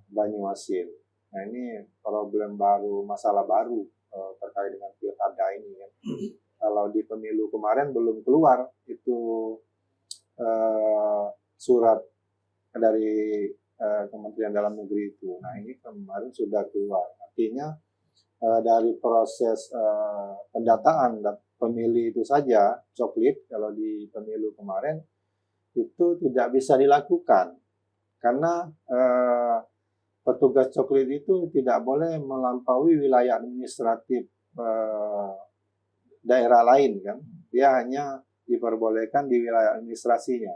Banyuasin. Nah ini problem baru, masalah baru terkait dengan pilkada ini kan. Kalau di pemilu kemarin belum keluar itu surat dari Kementerian Dalam Negeri itu. Nah ini kemarin sudah keluar. Artinya dari proses pendataan pemilih itu saja, coklit kalau di pemilu kemarin itu tidak bisa dilakukan karena petugas coklit itu tidak boleh melampaui wilayah administratif daerah lain kan. Dia hanya diperbolehkan di wilayah administrasinya.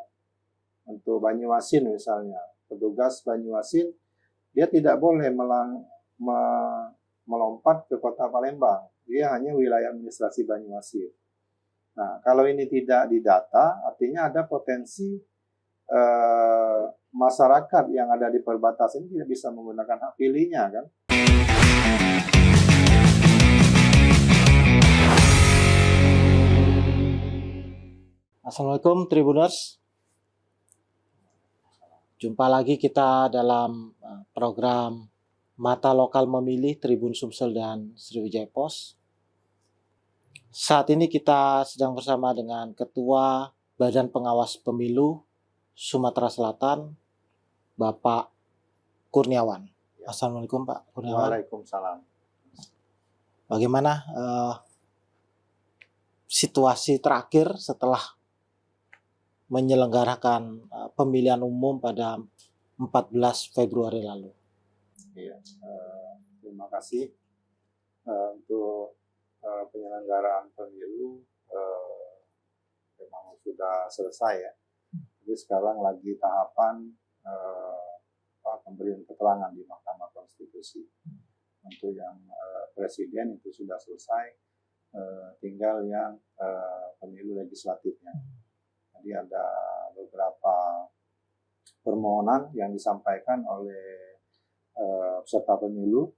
Untuk Banyuasin misalnya, petugas Banyuasin dia tidak boleh melompat ke kota Palembang. Dia hanya wilayah administrasi Banyuasin. Nah, kalau ini tidak didata, artinya ada potensi masyarakat yang ada di perbatasan tidak bisa menggunakan hak pilihnya kan. Assalamualaikum Tribuners. Jumpa lagi kita dalam program Mata Lokal Memilih Tribun Sumsel dan Sriwijaya Pos. Saat ini kita sedang bersama dengan Ketua Badan Pengawas Pemilu Sumatera Selatan, Bapak Kurniawan. Assalamualaikum Pak Kurniawan. Waalaikumsalam. Bagaimana situasi terakhir setelah menyelenggarakan pemilihan umum pada 14 Februari lalu? Iya, terima kasih untuk penyelenggaraan pemilu memang sudah selesai ya. Jadi sekarang lagi tahapan pemberian keterangan di Mahkamah Konstitusi. Untuk yang presiden itu sudah selesai, tinggal yang pemilu legislatifnya. Jadi ada beberapa permohonan yang disampaikan oleh peserta pemilu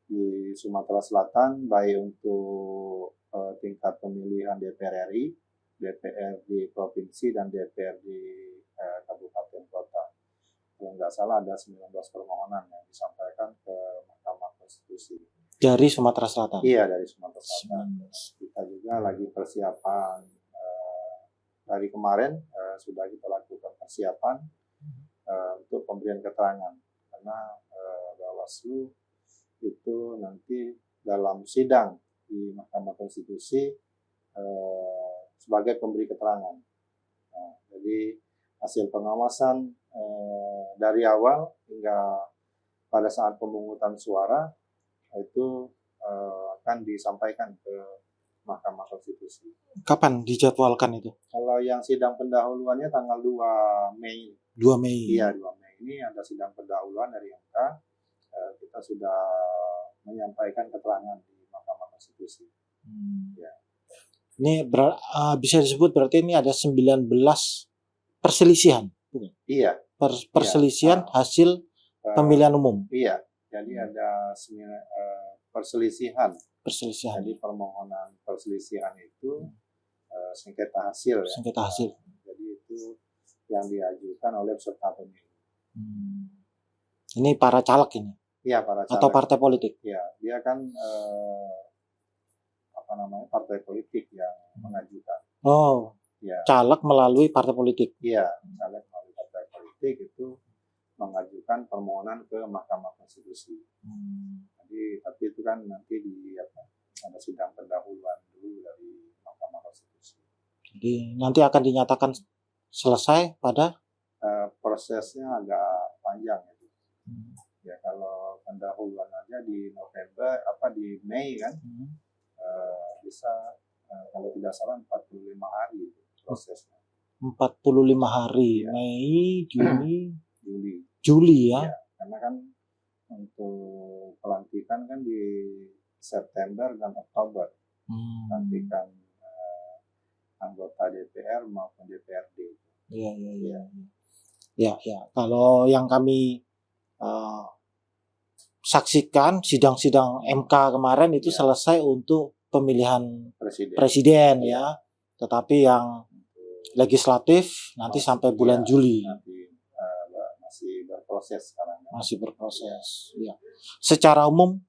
di Sumatera Selatan, baik untuk tingkat pemilihan DPR RI, DPR di provinsi, dan DPR di kabupaten kota. Kalau nggak salah ada 19 permohonan yang disampaikan ke Mahkamah Konstitusi. Dari Sumatera Selatan? Iya, dari Sumatera Selatan. Kita juga lagi persiapan. Dari kemarin sudah kita lakukan persiapan untuk pemberian keterangan. Karena Bawaslu itu nanti dalam sidang di Mahkamah Konstitusi sebagai pemberi keterangan. Nah, jadi hasil pengawasan dari awal hingga pada saat pemungutan suara itu akan disampaikan ke Mahkamah Konstitusi. Kapan dijadwalkan itu? Kalau yang sidang pendahuluannya tanggal 2 Mei. 2 Mei? Iya, 2 Mei. Ini ada sidang pendahuluan dari MK. Kita sudah menyampaikan keterangan di Mahkamah Konstitusi. Ya. Ini bisa disebut berarti ini ada 19 perselisihan? Bukan? Iya. Perselisihan hasil pemilihan umum? Iya. Jadi ada perselisihan. Jadi permohonan perselisihan itu sengketa hasil. Sengketa hasil. Jadi itu yang diajukan oleh peserta pemilu. Ini para caleg ini? Iya, para caleg. Atau partai politik? Iya, dia kan partai politik yang mengajukan. Oh, ya. Caleg melalui partai politik? Iya, caleg melalui partai politik itu mengajukan permohonan ke Mahkamah Konstitusi. Jadi, tapi itu kan nanti ada sidang pendahuluan dulu dari Mahkamah Konstitusi. Jadi nanti akan dinyatakan selesai pada? Prosesnya agak panjang itu. Ya kalau pendahuluan aja di November, di Mei kan, bisa kalau tidak salah 45 hari itu prosesnya. 45 hari, ya. Mei, Juli ya? Ya, karena kan untuk pelantikan kan di September dan Oktober. Pelantikan anggota DPR maupun DPRD. Iya. Ya. Kalau yang kami saksikan sidang-sidang MK kemarin itu selesai untuk pemilihan presiden ya. Tetapi yang legislatif nanti sampai bulan Juli. Nanti masih berproses sekarang. Masih berproses. Ya. Secara umum,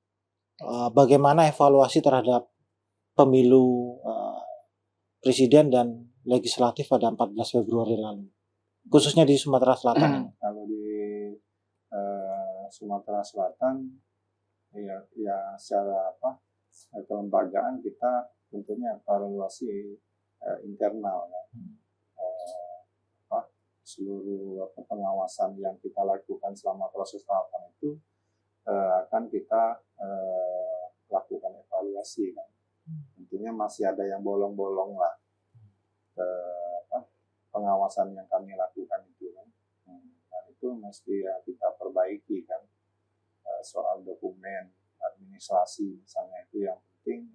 bagaimana evaluasi terhadap pemilu presiden dan legislatif pada 14 Februari lalu, khususnya di Sumatera Selatan? Kalau di Sumatera Selatan, ya secara kelembagaan kita tentunya evaluasi internal, ya. Seluruh pengawasan yang kita lakukan selama proses tahapan itu akan kita lakukan evaluasi, kan. Tentunya masih ada yang bolong-bolong lah pengawasan yang kami lakukan itu, kan. Nah, itu mesti ya kita perbaiki, kan. Soal dokumen administrasi misalnya, itu yang penting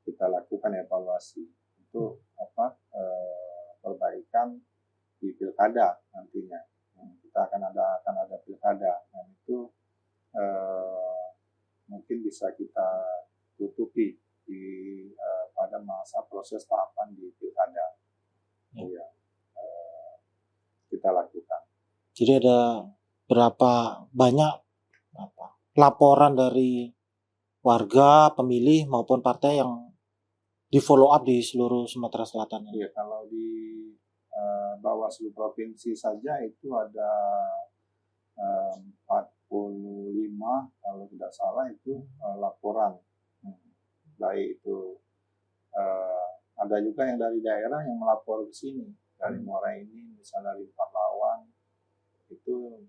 kita lakukan evaluasi untuk perbaikan di pilkada nantinya. Kita akan ada pilkada, dan itu mungkin bisa kita tutupi pada masa proses tahapan di pilkada. Ya. Kita lakukan. Jadi ada berapa banyak laporan dari warga, pemilih maupun partai yang di follow up di seluruh Sumatera Selatan? Iya, kalau di Bawaslu Provinsi saja itu ada 45 kalau tidak salah itu laporan. Baik itu ada juga yang dari daerah yang melapor ke sini, dari Muara ini misalnya di Pahlawan, itu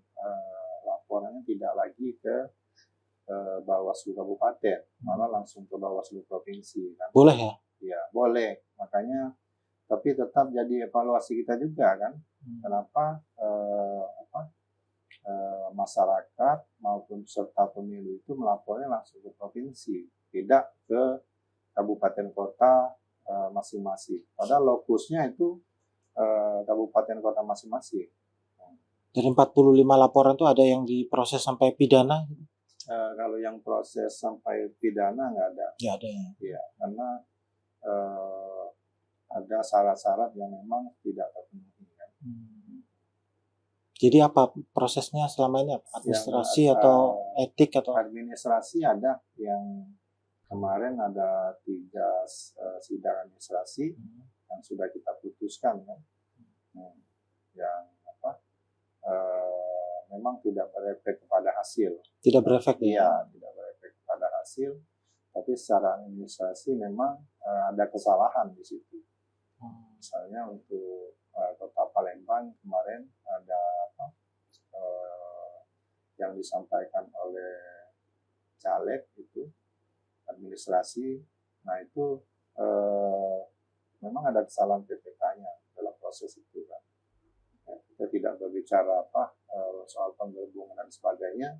laporannya tidak lagi ke Bawaslu Kabupaten, malah langsung ke Bawaslu Provinsi, kan. Boleh ya? Ya, boleh. Makanya tapi tetap jadi evaluasi kita juga, kan. Kenapa masyarakat maupun peserta pemilu itu melapornya langsung ke provinsi, tidak ke kabupaten kota masing-masing. Padahal lokusnya itu kabupaten kota masing-masing. Dari 45 laporan itu ada yang diproses sampai pidana? Kalau yang proses sampai pidana nggak ada. Ya, ada ya. Iya, karena ada syarat-syarat yang memang tidak terpenuhi, kan. Jadi apa prosesnya selama ini? Administrasi atau etik atau? Administrasi ada, yang kemarin ada 3 sidang administrasi yang sudah kita putuskan, kan. Yang memang tidak berefek kepada hasil. Tidak berefek ya? Iya, tidak berefek kepada hasil. Tapi secara administrasi memang ada kesalahan di situ. Misalnya untuk Kota Palembang kemarin ada yang disampaikan oleh caleg itu administrasi. Nah itu memang ada kesalahan PPK-nya dalam proses itu, kan. Kita tidak berbicara soal penggelembungan dan sebagainya,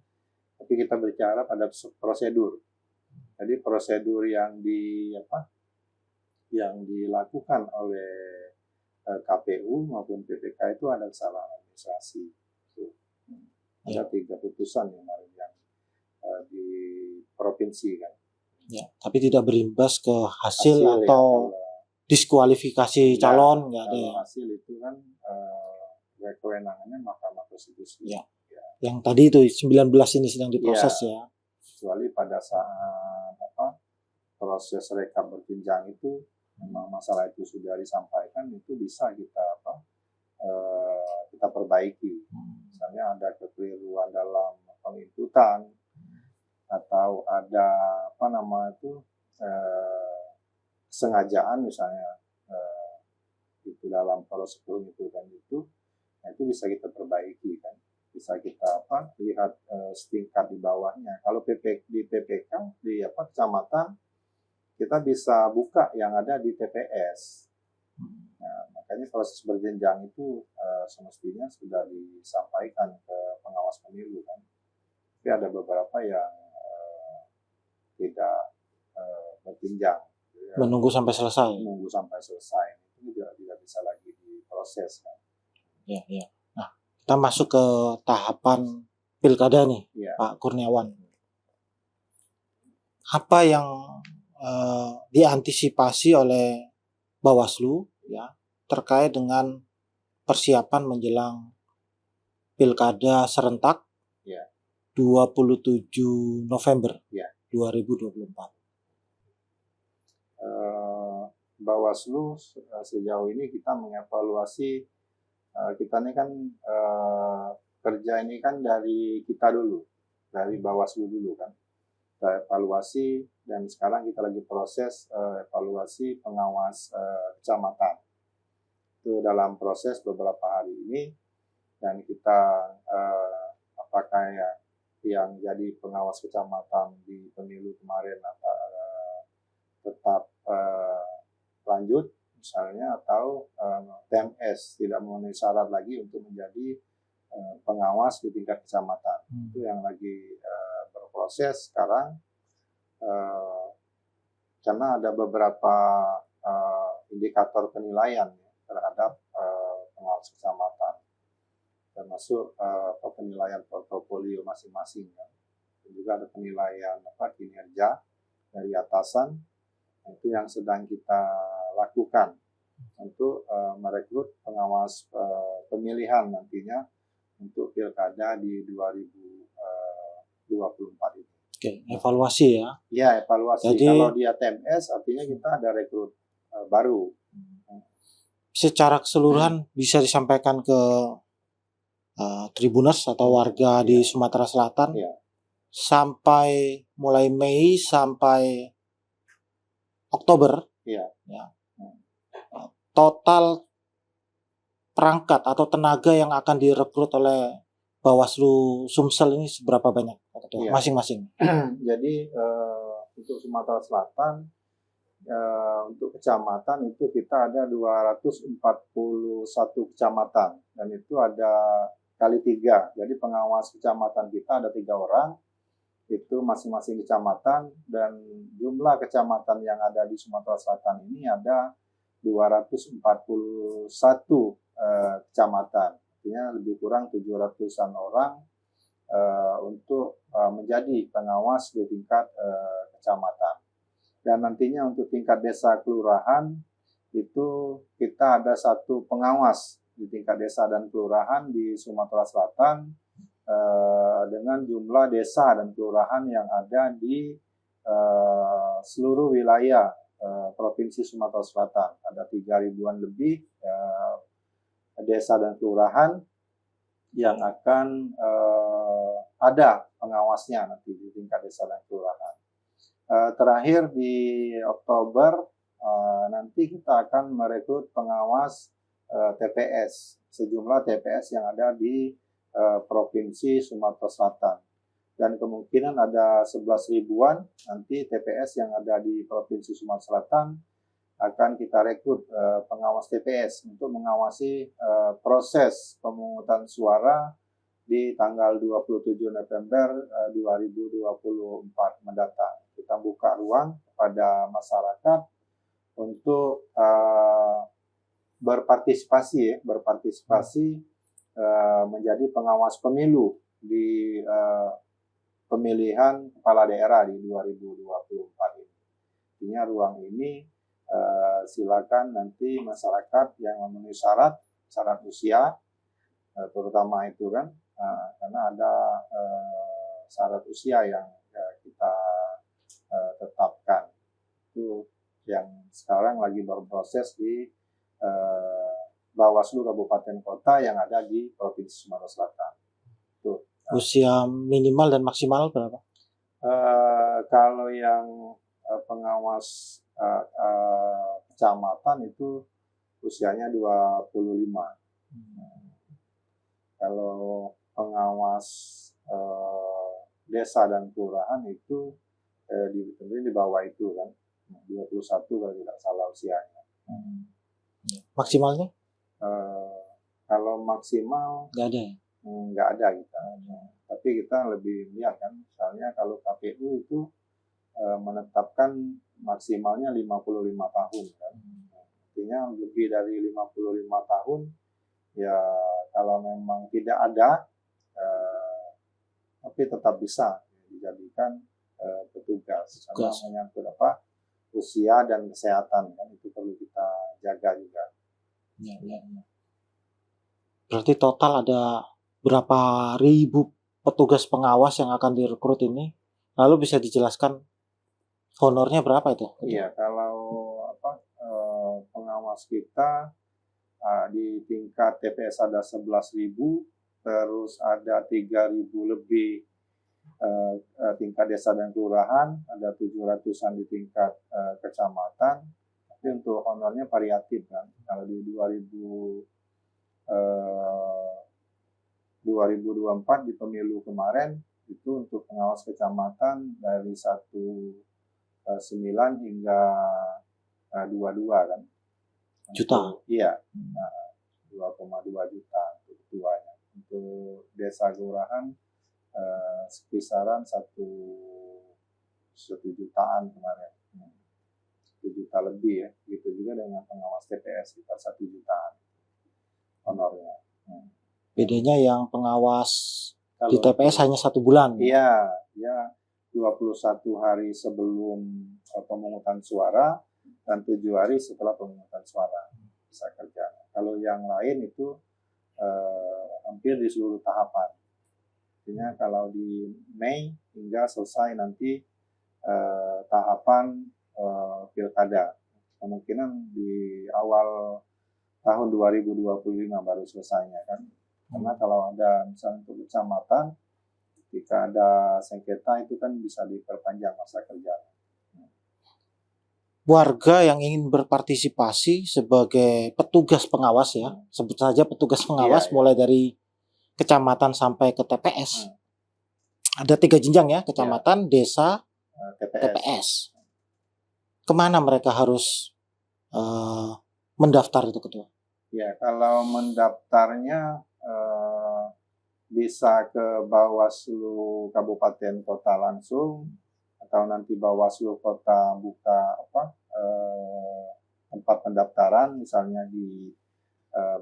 tapi kita berbicara pada prosedur. Jadi prosedur yang dilakukan oleh KPU maupun PPK itu ada kesalahan administrasi. Ada 3 putusan yang di provinsi, kan. Ya, tapi tidak berimbas ke hasil atau diskualifikasi calon, nggak ada ya. Hasil itu kan kewenangannya Mahkamah Konstitusi. Ya. Yang tadi itu 19 ini sedang diproses ya. Kecuali pada saat proses rekap berjenjang itu memang masalah itu sudah disampaikan, itu bisa kita perbaiki. Misalnya ada kekeliruan dalam penginputan atau ada kesengajaan misalnya itu dalam proses penginputan itu, nah itu bisa kita perbaiki, kan. Bisa kita lihat setingkat di bawahnya. Kalau di PPK di kecamatan, kita bisa buka yang ada di TPS. Nah, makanya proses berjenjang itu semestinya sudah disampaikan ke pengawas pemilu, kan. Tapi ada beberapa yang tidak berjenjang. Menunggu sampai selesai. Menunggu sampai selesai itu tidak bisa lagi diproses, kan. Ya. Nah, kita masuk ke tahapan pilkada nih, ya. Pak Kurniawan. Apa yang diantisipasi oleh Bawaslu ya terkait dengan persiapan menjelang pilkada serentak Ya. 27 November Ya. 2024. Bawaslu sejauh ini kita mengevaluasi, kita ini kan kerja ini kan dari kita dulu, dari Bawaslu dulu kan. Kita evaluasi dan sekarang kita lagi proses evaluasi pengawas kecamatan. Itu dalam proses beberapa hari ini, dan kita apakah yang jadi pengawas kecamatan di pemilu kemarin tetap lanjut misalnya, atau TMS tidak memenuhi syarat lagi untuk menjadi pengawas di tingkat kecamatan. Itu yang lagi berproses sekarang, karena ada beberapa indikator penilaian terhadap pengawas kecamatan, termasuk penilaian portofolio masing-masing, dan juga ada penilaian kinerja dari atasan. Itu yang sedang kita lakukan untuk merekrut pengawas pemilihan nantinya untuk pilkada di 2024 ini. Oke, evaluasi ya. Ya, evaluasi. Jadi, kalau dia TMS artinya kita ada rekrut baru. Secara keseluruhan bisa disampaikan ke Tribuners atau warga di Sumatera Selatan, sampai mulai Mei sampai Oktober, ya, total perangkat atau tenaga yang akan direkrut oleh Bawaslu Sumsel ini seberapa banyak masing-masing? Jadi untuk Sumatera Selatan, untuk kecamatan itu kita ada 241 kecamatan, dan itu ada kali 3. Jadi pengawas kecamatan kita ada 3 orang, itu masing-masing kecamatan, dan jumlah kecamatan yang ada di Sumatera Selatan ini ada 241 kecamatan. Artinya lebih kurang 700-an orang untuk menjadi pengawas di tingkat kecamatan. Dan nantinya untuk tingkat desa kelurahan itu kita ada 1 pengawas di tingkat desa dan kelurahan di Sumatera Selatan, dengan jumlah desa dan kelurahan yang ada di seluruh wilayah Provinsi Sumatera Selatan. Ada 3.000-an lebih desa dan kelurahan yang akan ada pengawasnya nanti di tingkat desa dan kelurahan. Terakhir di Oktober nanti kita akan merekrut pengawas TPS, sejumlah TPS yang ada di Provinsi Sumatera Selatan, dan kemungkinan ada 11.000-an nanti TPS yang ada di Provinsi Sumatera Selatan akan kita rekrut pengawas TPS untuk mengawasi proses pemungutan suara di tanggal 27 November 2024 mendatang. Kita buka ruang kepada masyarakat untuk berpartisipasi menjadi pengawas pemilu di pemilihan kepala daerah di 2024 ini. Artinya ruang ini silakan nanti masyarakat yang memenuhi syarat usia, terutama itu kan, karena ada syarat usia yang kita tetapkan. Itu yang sekarang lagi berproses di Bawaslu Kabupaten Kota yang ada di Provinsi Sumatera Selatan. Tuh. Usia minimal dan maksimal berapa? Kalau yang pengawas kecamatan itu usianya 25. Kalau pengawas desa dan kelurahan itu di bawah itu kan, 21 kalau tidak salah usianya. Maksimalnya? Kalau maksimal nggak ada ya? Nggak ada kita. Tapi kita lebih lihat kan, misalnya kalau KPU itu menetapkan maksimalnya 55 tahun kan. Artinya lebih dari 55 tahun ya, kalau memang tidak ada tapi tetap bisa dijadikan petugas, karena menyangkut usia dan kesehatan kan, itu perlu kita jaga juga. Ya. Berarti total ada berapa ribu petugas pengawas yang akan direkrut ini, lalu bisa dijelaskan honornya berapa itu? Iya, kalau pengawas kita di tingkat TPS ada 11.000, terus ada 3.000 lebih tingkat desa dan kelurahan, ada 700-an di tingkat kecamatan. Tapi untuk honornya variatif kan. Kalau di 2024 di pemilu kemarin itu untuk pengawas kecamatan dari 1,9 hingga 22 kan. Juta? Iya, 2,2 juta untuk ketuanya. Untuk desa kelurahan kisaran 1 jutaan kemarin, 1 juta lebih ya. Gitu juga dengan pengawas TPS sekitar 1 jutaan honornya. Bedanya yang pengawas di TPS hanya 1 bulan. Iya, ya 21 hari sebelum pemungutan suara dan 7 hari setelah pemungutan suara bisa kerja. Kalau yang lain itu hampir di seluruh tahapan. Artinya kalau di Mei hingga selesai nanti tahapan pilkada. Kemungkinan di awal tahun 2025 baru selesainya kan. Karena kalau ada misalnya untuk kecamatan, ketika ada sengketa itu kan bisa diperpanjang masa kerja. Warga yang ingin berpartisipasi sebagai petugas pengawas ya, sebut saja petugas pengawas, mulai dari kecamatan sampai ke TPS. Ada 3 jenjang ya, kecamatan, desa, TPS. Kemana mereka harus mendaftar itu ketua? Ya, kalau mendaftarnya bisa ke Bawaslu Kabupaten Kota langsung, atau nanti Bawaslu Kota buka tempat pendaftaran misalnya di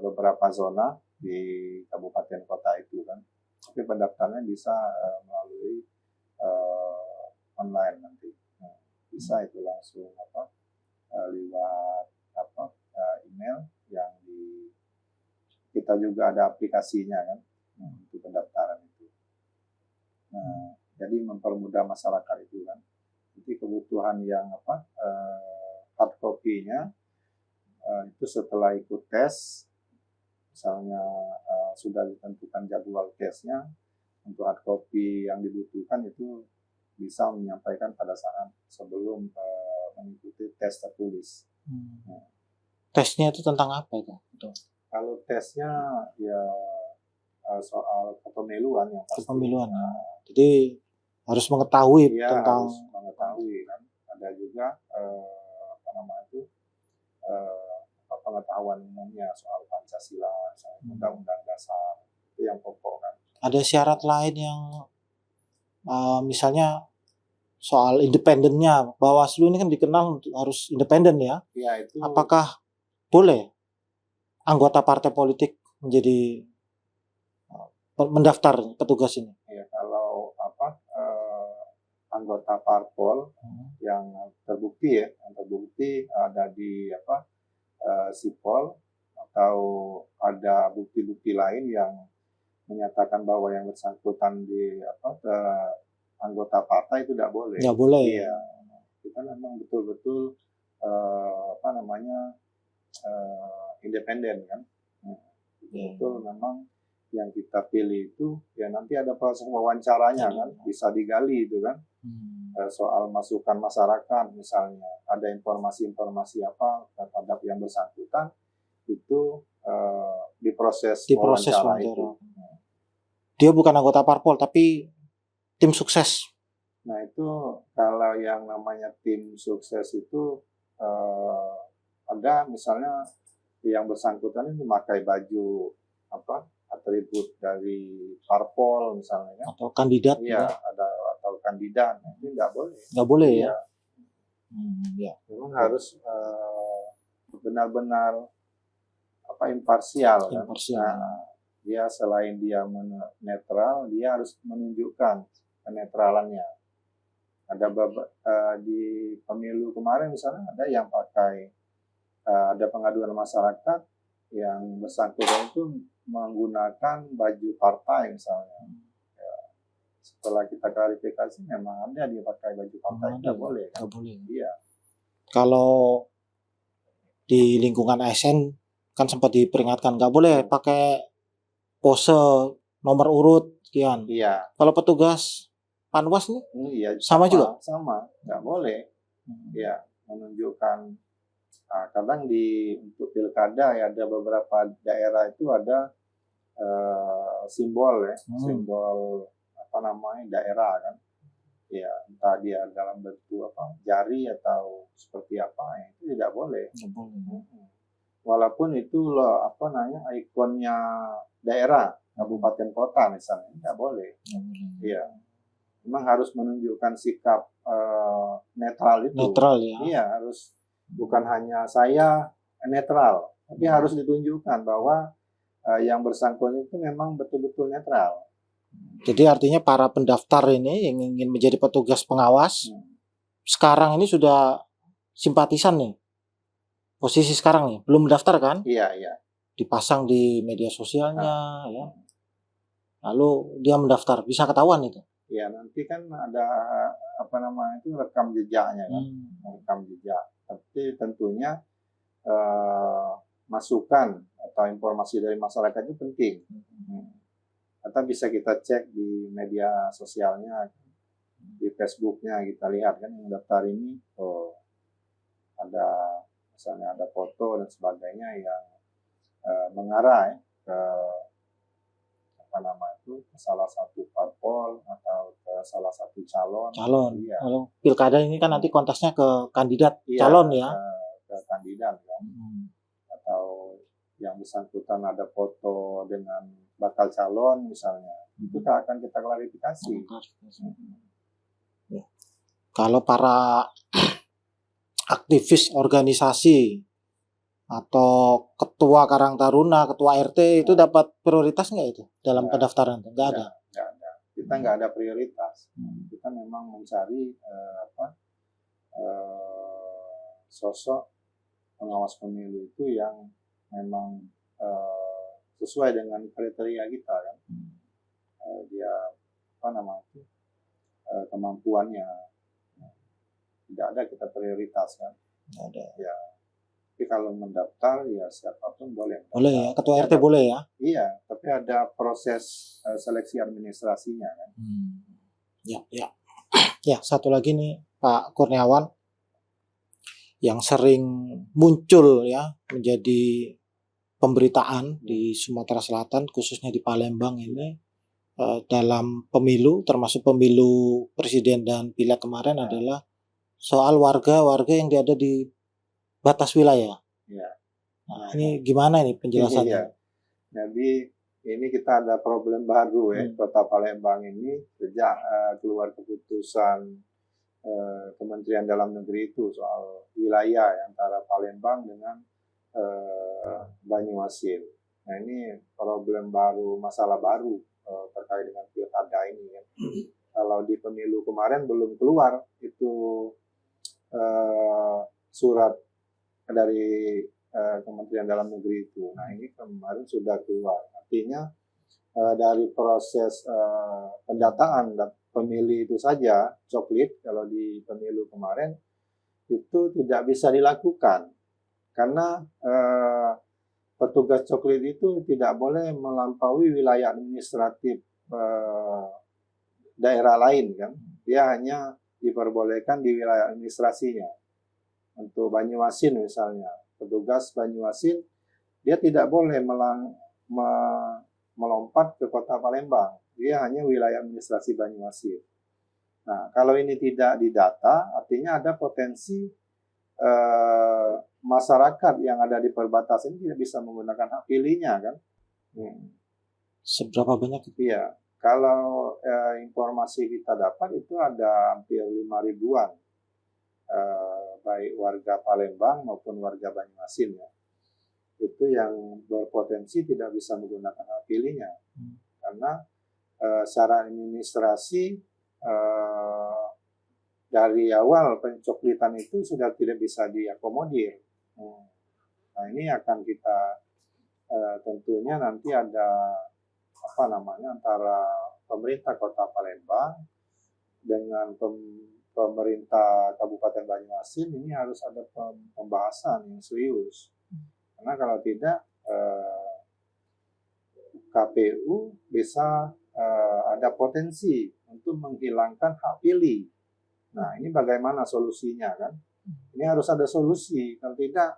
beberapa zona di kabupaten kota itu kan. Tapi pendaftarannya bisa melalui online nanti. Bisa itu langsung lewat email yang kita juga ada aplikasinya kan untuk pendaftaran itu. Jadi mempermudah masyarakat itu kan. Jadi kebutuhan yang hard copy-nya itu setelah ikut tes, misalnya sudah ditentukan jadwal tesnya, untuk hard copy yang dibutuhkan itu bisa menyampaikan pada saat sebelum mengikuti tes tertulis. Tesnya itu tentang apa itu? Kalau tesnya ya soal kepemiluan yang pasti. Kepemiluan. Jadi harus mengetahui tentang. Harus mengetahui kan. Ada juga pengetahuan umumnya soal Pancasila, soal Undang-Undang Dasar, itu yang pokok kan. Ada syarat lain yang misalnya soal independennya. Bawaslu ini kan dikenal harus independen ya. Ya itu. Apakah boleh anggota partai politik menjadi mendaftar petugas ini? Ya, kalau anggota parpol yang terbukti ada di sipol atau ada bukti-bukti lain yang menyatakan bahwa yang bersangkutan di anggota partai itu tidak boleh. Tidak boleh. Iya, kita memang betul-betul independen kan. Betul memang yang kita pilih itu ya nanti ada proses wawancaranya kan, bisa digali itu kan. Soal masukan masyarakat misalnya, ada informasi-informasi apa terhadap yang bersangkutan itu diproses wawancara itu. Dia bukan anggota parpol tapi tim sukses. Nah itu kalau yang namanya tim sukses itu ada misalnya yang bersangkutan ini memakai baju atribut dari parpol misalnya kan? Atau kandidat. Iya, ada atau kandidat, itu nggak boleh. Nggak boleh ya? Ya. Memang harus benar-benar imparsial. Kan? Nah, dia selain dia netral, dia harus menunjukkan kenetralannya. Ada di pemilu kemarin misalnya ada yang pakai ada pengaduan masyarakat yang bersangkutan itu menggunakan baju partai misalnya. Ya, setelah kita klarifikasi memang ada dia pakai baju partai, Ada, nggak boleh kan? nggak boleh. Iya, Kalau di lingkungan ASN kan sempat diperingatkan nggak boleh pakai pose nomor urut sekian. iya, Kalau petugas Panwas nih iya, sama juga? sama, nggak boleh. Ya, menunjukkan kadang untuk pilkada ya ada beberapa daerah itu ada simbol ya, simbol apa namanya daerah kan, ya entah dia dalam bentuk apa jari atau seperti apa ya, itu tidak boleh. Walaupun itu loh apa namanya ikonnya daerah kabupaten kota misalnya nggak boleh. Iya, memang harus menunjukkan sikap netral itu. Netral ya. Iya, harus bukan hanya saya netral, tapi harus ditunjukkan bahwa yang bersangkutan itu memang betul-betul netral. Jadi artinya para pendaftar ini yang ingin menjadi petugas pengawas sekarang ini sudah simpatisan nih. Posisi sekarang nih, belum mendaftar kan? Iya, iya. Dipasang di media sosialnya ya. Lalu dia mendaftar, bisa ketahuan itu. Ya, nanti kan ada apa namanya itu rekam jejaknya kan. Rekam jejak. Tapi tentunya masukan atau informasi dari masyarakat itu penting. Atau bisa kita cek di media sosialnya, di Facebooknya kita lihat kan yang daftar ini, ada misalnya ada foto dan sebagainya yang mengarah ke apa nama itu ke salah satu parpol atau ke salah satu calon. Iya. Kalau pilkada ini kan nanti konteksnya ke kandidat calon ya. Ke kandidat kan. Atau yang bersangkutan ada foto dengan bakal calon misalnya, itu akan kita klarifikasi. Ya. Kalau para aktivis organisasi atau ketua Karang Taruna, ketua RT itu dapat prioritas nggak itu dalam pendaftaran? Nggak ada. Nggak ada. Kita nggak ada prioritas. Kita memang mencari sosok pengawas pemilu itu yang memang sesuai dengan kriteria kita kan. Dia apa namanya itu kemampuannya. Tidak ada kita prioritas kan. Ada. Ya. Tapi kalau mendaftar ya siapapun boleh. Boleh ya, ketua RT boleh ya? Iya, tapi ada proses seleksi administrasinya kan. Ya. Ya, satu lagi nih Pak Kurniawan yang sering muncul ya menjadi pemberitaan di Sumatera Selatan khususnya di Palembang ini dalam pemilu termasuk pemilu presiden dan pileg kemarin adalah soal warga-warga yang ada di batas wilayah. Ya. Nah, ini gimana ini penjelasannya? Iya. Jadi ini kita ada problem baru ya, Kota Palembang ini sejak keluar keputusan Kementerian Dalam Negeri itu soal wilayah antara Palembang dengan Banyuasin. Nah ini problem baru, masalah baru terkait dengan pilkada ini ya. Kalau di pemilu kemarin belum keluar itu surat dari Kementerian Dalam Negeri itu. Nah ini kemarin sudah keluar. Artinya dari proses pendataan pemilih itu saja, coklit kalau di pemilu kemarin itu tidak bisa dilakukan karena petugas coklit itu tidak boleh melampaui wilayah administratif daerah lain kan. Dia hanya diperbolehkan di wilayah administrasinya. Untuk Banyuasin misalnya, petugas Banyuasin dia tidak boleh melompat ke Kota Palembang. Dia hanya wilayah administrasi Banyuasin. Nah, kalau ini tidak didata, artinya ada potensi masyarakat yang ada di perbatasan tidak bisa menggunakan hak pilihnya kan. Seberapa banyak itu? Iya, kalau informasi kita dapat itu ada hampir 5.000-an baik warga Palembang maupun warga Banyuasin ya. Itu yang berpotensi tidak bisa menggunakan hak pilihnya karena secara administrasi dari awal pencoklitan itu sudah tidak bisa diakomodir. Nah ini akan kita tentunya nanti ada apa namanya antara pemerintah Kota Palembang dengan pemerintah Kabupaten Banyuasin ini harus ada pembahasan yang serius. Karena kalau tidak KPU bisa ada potensi untuk menghilangkan hak pilih. Nah, ini bagaimana solusinya kan? Ini harus ada solusi. Kalau tidak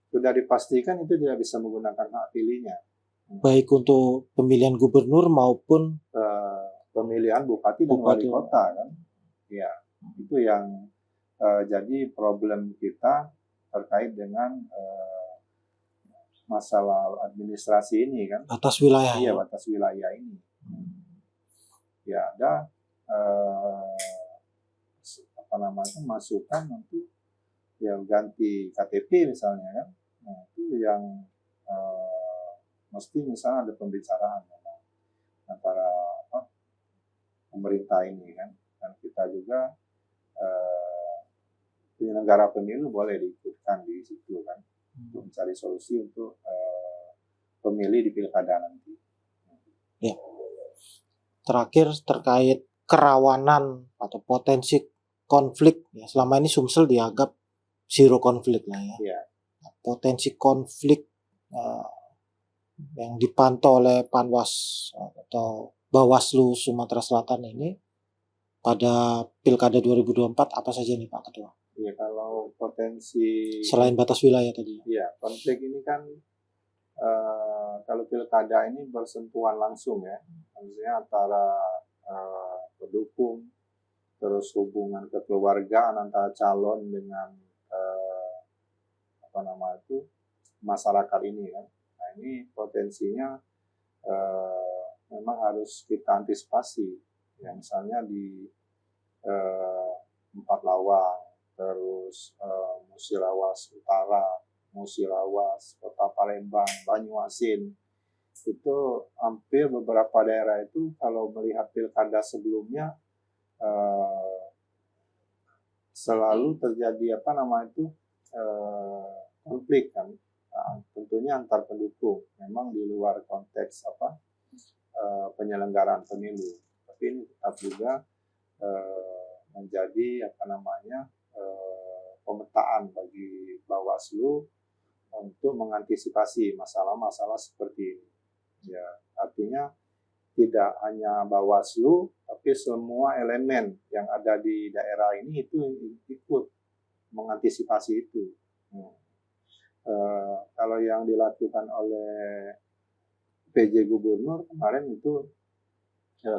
sudah dipastikan itu tidak bisa menggunakan hak pilihnya. Baik untuk pemilihan gubernur maupun pemilihan bupati dan wali kota kan. Ya, itu yang jadi problem kita terkait dengan masalah administrasi ini kan. Batas wilayah. Iya, batas wilayah ini. Ya, ada masukan untuk yang ganti KTP misalnya kan. Nah, itu yang mesti misalnya ada pembicaraan antara pemerintah ini kan, dan kita juga penyelenggara pemilu boleh diikutkan di situ kan, untuk mencari solusi untuk pemilih di pilkada nanti. Ya. Terakhir terkait kerawanan atau potensi konflik, ya selama ini Sumsel dianggap zero konflik lah ya. Ya. Potensi konflik yang dipantau oleh Panwas atau Bawaslu Sumatera Selatan ini pada Pilkada 2024 apa saja nih Pak Ketua? Ya, kalau potensi selain batas wilayah tadi. Ya, konflik ini kan kalau pilkada ini bersentuhan langsung ya, maksudnya antara pendukung, terus hubungan kekeluargaan antara calon dengan masyarakat ini kan. Nah, ini potensinya memang harus kita antisipasi. Ya, misalnya di Empat Lawang, terus Musirawas Utara, Musirawas, Kota Palembang, Banyuasin, itu hampir beberapa daerah itu kalau melihat pilkada sebelumnya selalu terjadi konflik kan. Nah, tentunya antar pendukung, memang di luar konteks penyelenggaraan pemilu, tapi ini tetap juga menjadi pemetaan bagi Bawaslu untuk mengantisipasi masalah-masalah seperti ini. Ya, artinya tidak hanya Bawaslu, tapi semua elemen yang ada di daerah ini itu ikut mengantisipasi itu. Kalau yang dilakukan oleh PJ Gubernur kemarin itu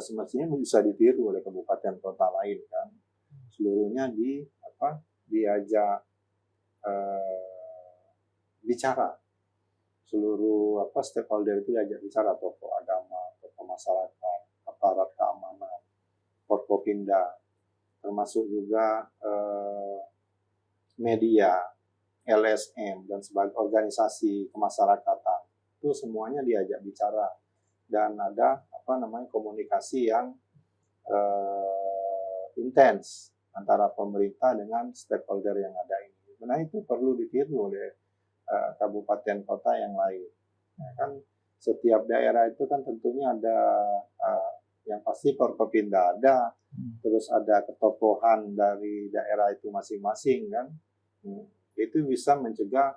semestinya bisa ditiru oleh kabupaten kota lain kan. Seluruhnya diajak bicara. Seluruh stakeholder itu diajak bicara, tokoh agama, tokoh masyarakat, aparat keamanan, Forkopimda, termasuk juga media, LSM dan sebagai organisasi kemasyarakatan. Itu semuanya diajak bicara dan ada komunikasi yang intens antara pemerintah dengan stakeholder yang ada ini. Nah, itu perlu ditiru oleh kabupaten kota yang lain. Nah, kan setiap daerah itu kan tentunya ada yang pasti Forkopimda ada, terus ada ketokohan dari daerah itu masing-masing kan. Itu bisa mencegah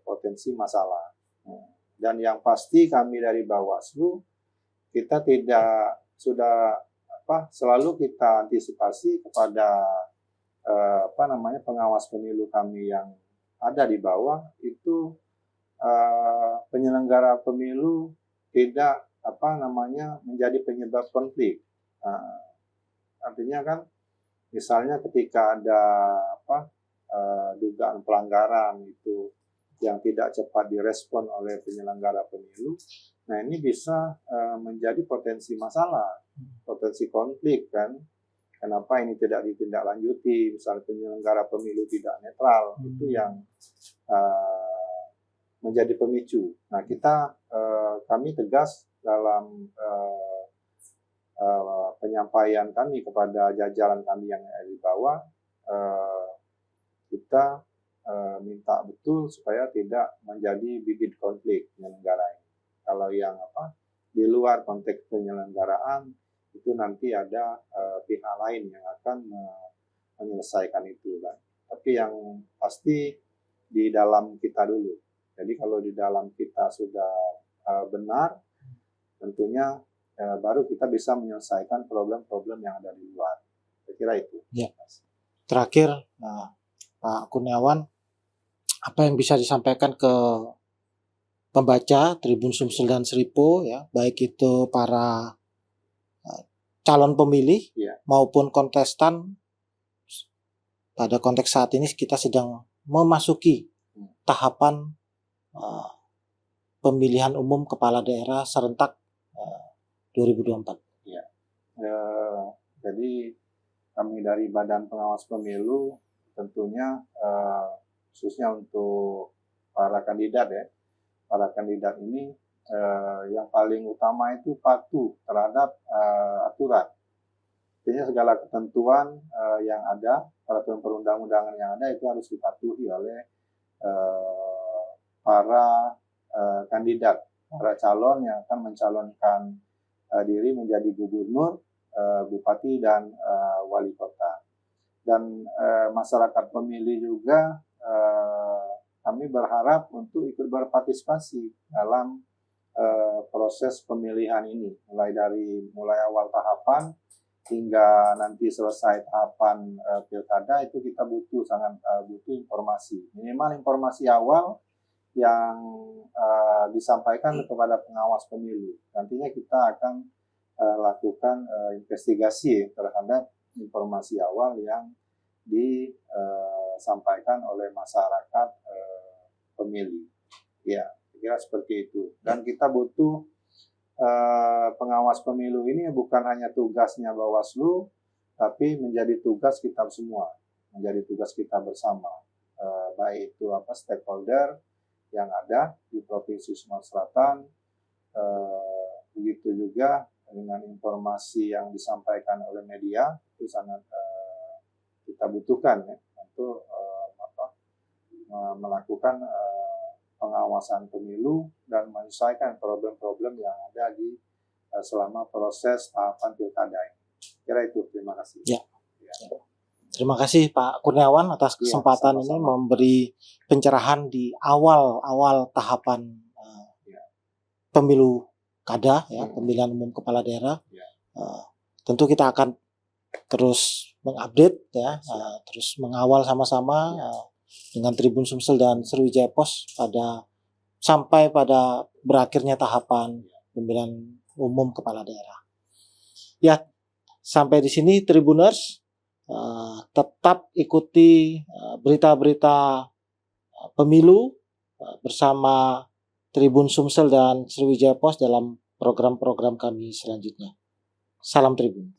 potensi masalah. Dan yang pasti kami dari Bawaslu kita selalu kita antisipasi kepada pengawas pemilu kami yang ada di bawah itu penyelenggara pemilu tidak menjadi penyebab konflik. Artinya kan misalnya ketika ada dugaan pelanggaran itu yang tidak cepat direspon oleh penyelenggara pemilu, nah ini bisa menjadi potensi masalah, potensi konflik kan. Kenapa ini tidak ditindaklanjuti? Misalnya penyelenggara pemilu tidak netral, itu yang menjadi pemicu. Nah, kami tegas dalam penyampaian kami kepada jajaran kami yang ada di bawah, kita minta betul supaya tidak menjadi bibit konflik penyelenggara ini. Kalau yang di luar konteks penyelenggaraan itu nanti ada pihak lain yang akan menyelesaikan itu kan. Tapi yang pasti di dalam kita dulu. Jadi kalau di dalam kita sudah benar, tentunya baru kita bisa menyelesaikan problem-problem yang ada di luar. Saya kira itu. Ya. Terakhir, Pak Kurniawan, apa yang bisa disampaikan ke pembaca Tribun Sumsel dan Seripo, ya, baik itu para calon pemilih maupun kontestan. Pada konteks saat ini kita sedang memasuki tahapan pemilihan umum kepala daerah serentak 2024. Ya. Jadi kami dari Badan Pengawas Pemilu tentunya khususnya untuk para kandidat ya. Para kandidat ini yang paling utama itu patuh terhadap aturan. Artinya segala ketentuan yang ada, peraturan perundang-undangan yang ada itu harus dipatuhi oleh para kandidat, para calon yang akan mencalonkan diri menjadi gubernur, bupati, dan wali kota. Dan masyarakat pemilih juga kami berharap untuk ikut berpartisipasi dalam proses pemilihan ini, mulai awal tahapan hingga nanti selesai tahapan pilkada. Itu kita sangat butuh informasi, minimal informasi awal yang disampaikan kepada pengawas pemilu. Nantinya kita akan lakukan investigasi terhadap informasi awal yang disampaikan oleh masyarakat pemilih. Ya, kira seperti itu. Dan kita butuh pengawas pemilu ini bukan hanya tugasnya Bawaslu, tapi menjadi tugas kita semua, menjadi tugas kita bersama, baik itu stakeholder yang ada di Provinsi Sumatera Selatan, begitu juga dengan informasi yang disampaikan oleh media itu sangat kita butuhkan ya, untuk melakukan pengawasan pemilu dan menyelesaikan problem-problem yang ada di selama proses tahapan pilkada ini. Kira itu, terima kasih. Ya. Terima kasih Pak Kurniawan atas kesempatan ini memberi pencerahan di awal tahapan pemilu kada, ya, pemilihan umum kepala daerah. Tentu kita akan terus mengupdate ya, terus mengawal sama-sama dengan Tribun Sumsel dan Sriwijaya Pos sampai pada berakhirnya tahapan pemilihan umum kepala daerah. Ya, sampai di sini Tribuners, tetap ikuti berita-berita pemilu bersama Tribun Sumsel dan Sriwijaya Pos dalam program-program kami selanjutnya. Salam Tribun.